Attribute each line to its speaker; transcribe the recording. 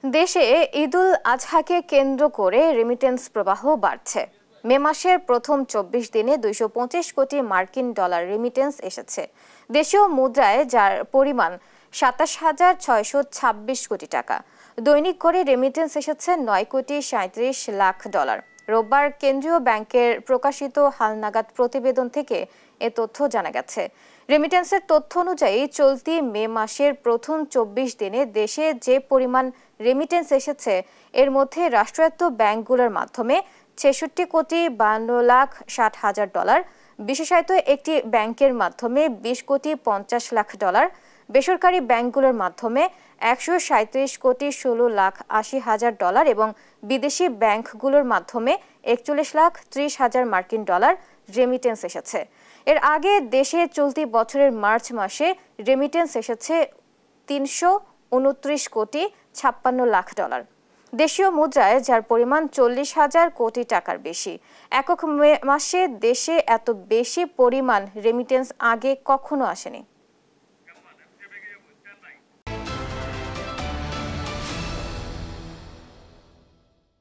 Speaker 1: দেশে ঈদুল আজহাকে কেন্দ্র করে রেমিটেন্স প্রবাহ বাড়ছে। মে মাসের প্রথম ২৪ দিনে ২২৫ কোটি মার্কিন ডলার রেমিটেন্স এসেছে দেশীয় মুদ্রায়, যার পরিমাণ ২৭,৬২৬ কোটি টাকা। দৈনিক করে রেমিটেন্স এসেছে ৯ কোটি ৩৭ লাখ ডলার। রোববার কেন্দ্রীয় ব্যাংকের প্রকাশিত হালনাগাদ প্রতিবেদন থেকে এ তথ্য জানা গেছে। রেমিটেন্সের তথ্য অনুযায়ী চলতি মে মাসের প্রথম ২৪ দিনে দেশে যে পরিমাণ রেমিটেন্স এসেছে, এর মধ্যে রাষ্ট্রায়ত্ত ব্যাংকগুলোর মাধ্যমে ৬৬ কোটি ৫২ লাখ ৬০ হাজার ডলার, বিশেষায়িত একটি ব্যাংকের মাধ্যমে ২০ কোটি ৫০ লাখ ডলার, বেসরকারি ব্যাংকগুলোর মাধ্যমে ১৩৭ কোটি ১৬ লাখ ৮০ হাজার ডলার এবং বিদেশি ব্যাংকগুলোর মাধ্যমে ৪১ লাখ ৩০ হাজার মার্কিন ডলার রেমিটেন্স এসেছে। এর আগে দেশে চলতি বছরের মার্চ মাসে রেমিটেন্স এসেছে ৩২৯ কোটি ৫৬ লাখ ডলার দেশীয় মুদ্রায়, যার পরিমাণ ৪০,০০০ কোটি টাকার বেশি। একক মাসে দেশে এত বেশি পরিমাণ রেমিটেন্স আগে কখনো আসেনি।